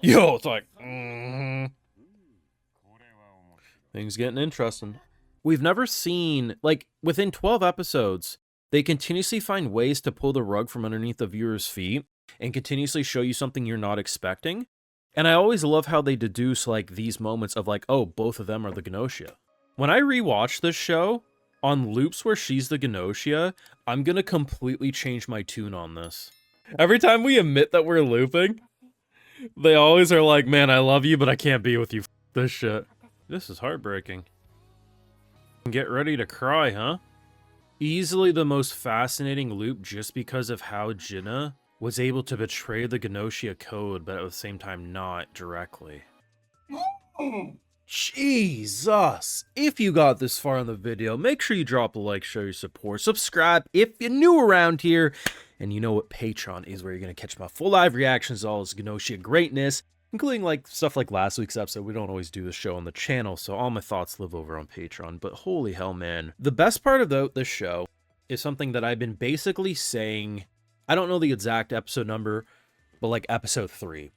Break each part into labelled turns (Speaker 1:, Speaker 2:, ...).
Speaker 1: Yo, it's like, things getting interesting. We've never seen, like, within 12 episodes, they continuously find ways to pull the rug from underneath the viewer's feet and continuously show you something you're not expecting. And I always love how they deduce, like, these moments of, like, oh, both of them are the Gnosia. When I rewatch this show, on loops where she's the Gnosia, I'm gonna completely change my tune on this. Every time we admit that we're looping, they always are like, man, I love you, but I can't be with you. This shit. This is heartbreaking. Get ready to cry, huh? Easily the most fascinating loop just because of how Jina was able to betray the Gnosia code, but at the same time not directly. Jesus! If you got this far in the video, make sure you drop a like, show your support, subscribe if you're new around here, and you know what Patreon is, where you're going to catch my full live reactions to all this Gnosia greatness, including like stuff like last week's episode. We don't always do the show on the channel, so all my thoughts live over on Patreon, but holy hell, man. The best part about this show is something that I've been basically saying, I don't know the exact episode number, but like episode 3.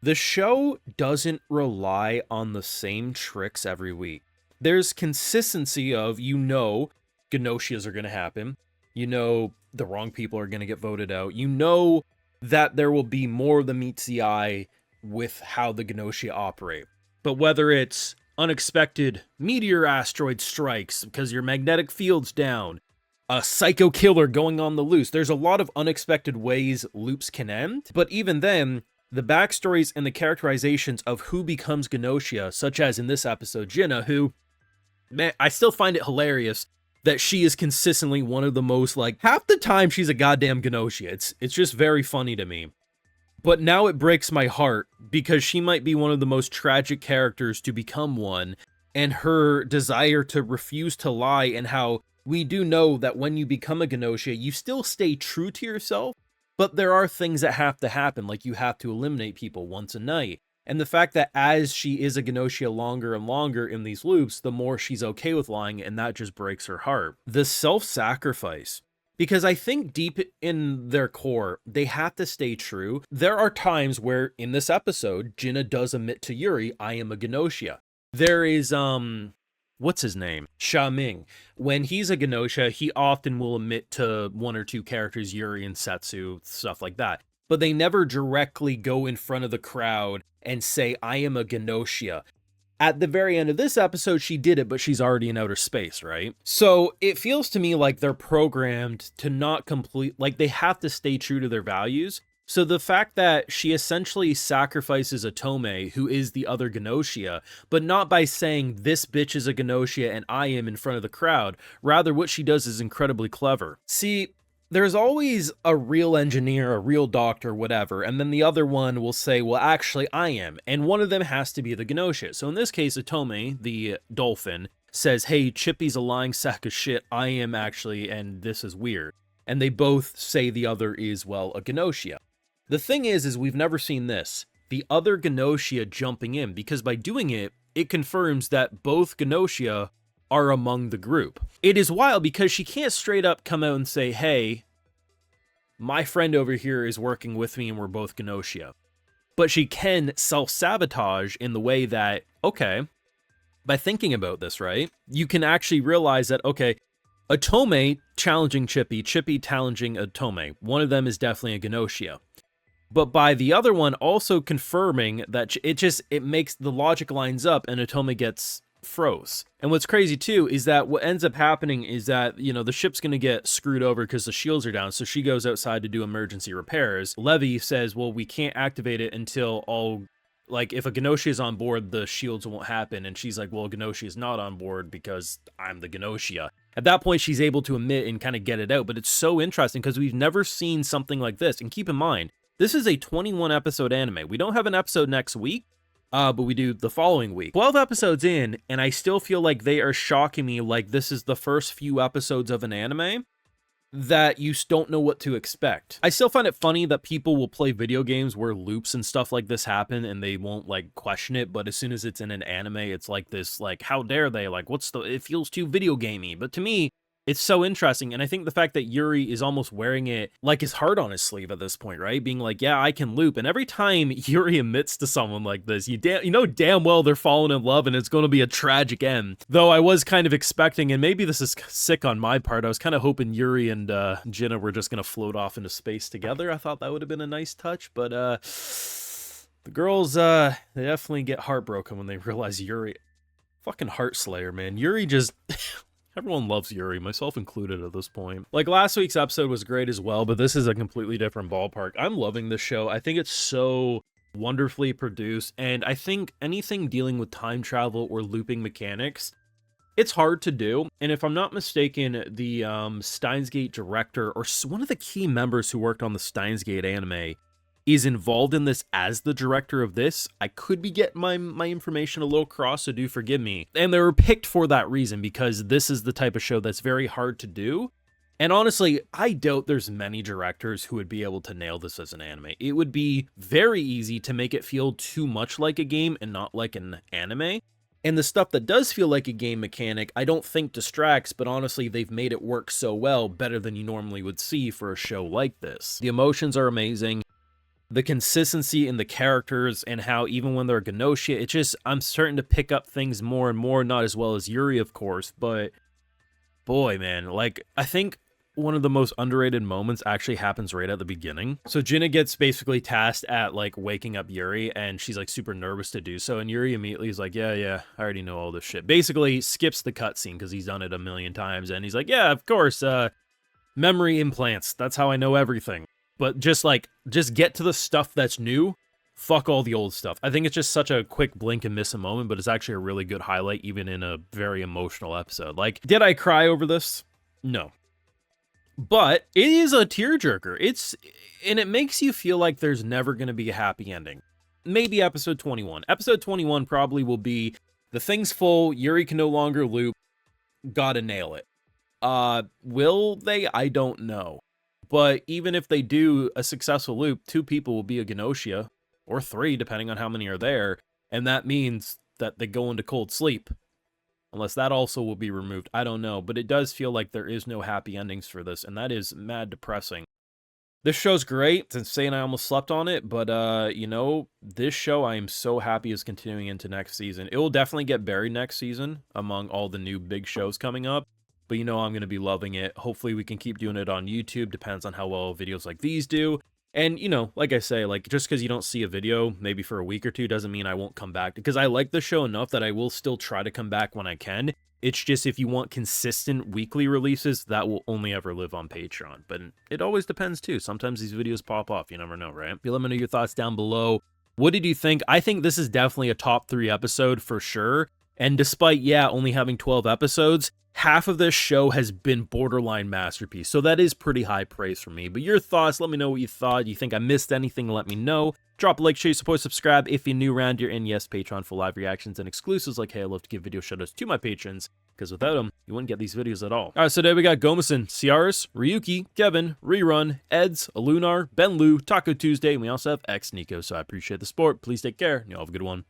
Speaker 1: The show doesn't rely on the same tricks every week. There's consistency of, you know, Gnosias are going to happen. You know, the wrong people are going to get voted out. You know that there will be more than meets the eye with how the Gnosia operate. But whether it's unexpected meteor asteroid strikes because your magnetic field's down, a psycho killer going on the loose, there's a lot of unexpected ways loops can end. But even then, the backstories and the characterizations of who becomes Gnosia, such as in this episode, Jina, who, man, I still find it hilarious that she is consistently one of the most, like, half the time she's a goddamn Gnosia. It's just very funny to me. But now it breaks my heart, because she might be one of the most tragic characters to become one, and her desire to refuse to lie, and how we do know that when you become a Gnosia, you still stay true to yourself, but there are things that have to happen, like you have to eliminate people once a night. And the fact that as she is a Gnosia longer and longer in these loops, the more she's okay with lying, and that just breaks her heart. The self-sacrifice. Because I think deep in their core, they have to stay true. There are times where, in this episode, Jina does admit to Yuri, I am a Gnosia. There is, what's his name? Sha Ming. When he's a Gnosia, he often will admit to one or two characters, Yuri and Setsu, stuff like that. But they never directly go in front of the crowd and say, I am a Gnosia. At the very end of this episode, she did it, but she's already in outer space, right? So it feels to me like they're programmed to not complete, like they have to stay true to their values. So the fact that she essentially sacrifices Otome, who is the other Gnosia, but not by saying this bitch is a Gnosia and I am in front of the crowd. Rather, what she does is incredibly clever. See, there's always a real engineer, a real doctor, whatever, and then the other one will say, well, actually, I am, and one of them has to be the Gnosia. So in this case, Otome, the dolphin, says, hey, Chippy's a lying sack of shit, I am actually, and this is weird. And they both say the other is, well, a Gnosia. The thing is we've never seen this, the other Gnosia jumping in, because by doing it, it confirms that both Gnosia are among the group. It is wild because she can't straight up come out and say, hey, my friend over here is working with me and we're both Gnosia. But she can self-sabotage in the way that, okay, by thinking about this, right, you can actually realize that, okay, Otome challenging Chippy, Chippy challenging Otome. One of them is definitely a Gnosia. But by the other one also confirming that it makes the logic lines up and Otome gets froze. And what's crazy too is that what ends up happening is that, you know, the ship's gonna get screwed over because the shields are down, so she goes outside to do emergency repairs. Levy says, well, we can't activate it until all, like, if a Gnosia is on board, the shields won't happen. And she's like, well, Gnosia is not on board because I'm the Gnosia. At that point, she's able to admit and kind of get it out. But it's so interesting because we've never seen something like this. And keep in mind, this is a 21 episode anime. We don't have an episode next week, but we do the following week. 12 episodes in, and I still feel like they are shocking me like this is the first few episodes of an anime that you don't know what to expect. I still find it funny that people will play video games where loops and stuff like this happen and they won't like question it, but as soon as it's in an anime, it's like this, like, how dare they? Like, it feels too video gamey. But to me, It's so interesting, and I think the fact that Yuri is almost wearing it like his heart on his sleeve at this point, right? Being like, yeah, I can loop. And every time Yuri admits to someone like this, you know damn well they're falling in love and it's going to be a tragic end. Though I was kind of expecting, and maybe this is sick on my part, I was kind of hoping Yuri and Jina were just going to float off into space together. I thought that would have been a nice touch, but the girls, they definitely get heartbroken when they realize Yuri... Fucking Heart Slayer, man. Yuri just... Everyone loves Yuri, myself included at this point. Like, last week's episode was great as well, but this is a completely different ballpark. I'm loving this show. I think it's so wonderfully produced, and I think anything dealing with time travel or looping mechanics, it's hard to do. And if I'm not mistaken, the Steins Gate director, or one of the key members who worked on the Steins Gate anime, is involved in this as the director of this. I could be getting my information a little cross, so do forgive me. And they were picked for that reason, because this is the type of show that's very hard to do. And honestly, I doubt there's many directors who would be able to nail this as an anime. It would be very easy to make it feel too much like a game and not like an anime. And the stuff that does feel like a game mechanic, I don't think distracts, but honestly, they've made it work so well, better than you normally would see for a show like this. The emotions are amazing. The consistency in the characters, and how even when they're Gnosia, it's just, I'm starting to pick up things more and more, not as well as Yuri, of course, but boy, man, like, I think one of the most underrated moments actually happens right at the beginning. So Jina gets basically tasked at, like, waking up Yuri, and she's, like, super nervous to do so, and Yuri immediately is like, yeah, I already know all this shit. Basically skips the cutscene, because he's done it a million times, and he's like, yeah, of course, memory implants, that's how I know everything. But just get to the stuff that's new. Fuck all the old stuff. I think it's just such a quick blink and miss a moment, but it's actually a really good highlight, even in a very emotional episode. Like, did I cry over this? No. But it is a tearjerker. And it makes you feel like there's never going to be a happy ending. Maybe episode 21. Episode 21 probably will be, the thing's full, Yuri can no longer loop, gotta nail it. Will they? I don't know. But even if they do a successful loop, 2 people will be a Gnosia, or 3, depending on how many are there, and that means that they go into cold sleep. Unless that also will be removed, I don't know, but it does feel like there is no happy endings for this, and that is mad depressing. This show's great. It's insane I almost slept on it, but, you know, this show I am so happy is continuing into next season. It will definitely get buried next season among all the new big shows coming up. But you know I'm going to be loving it. Hopefully we can keep doing it on YouTube. Depends on how well videos like these do. And, you know, like I say, like, just because you don't see a video maybe for a week or two doesn't mean I won't come back. Because I like the show enough that I will still try to come back when I can. It's just if you want consistent weekly releases, that will only ever live on Patreon. But it always depends too. Sometimes these videos pop off. You never know, right? Let me know your thoughts down below. What did you think? I think this is definitely a top 3 episode for sure. And despite, yeah, only having 12 episodes, half of this show has been borderline masterpiece. So that is pretty high praise for me. But your thoughts, let me know what you thought. You think I missed anything, let me know. Drop a like, show your support, subscribe if you're new around here. And yes, Patreon for live reactions and exclusives. Like, hey, I love to give video shoutouts to my patrons, because without them, you wouldn't get these videos at all. Alright, so today we got Gomison, Ciaris, Ryuki, Kevin, Rerun, Eds, Alunar, Ben Lu, Taco Tuesday, and we also have X Nico. So I appreciate the support. Please take care, and you all have a good one.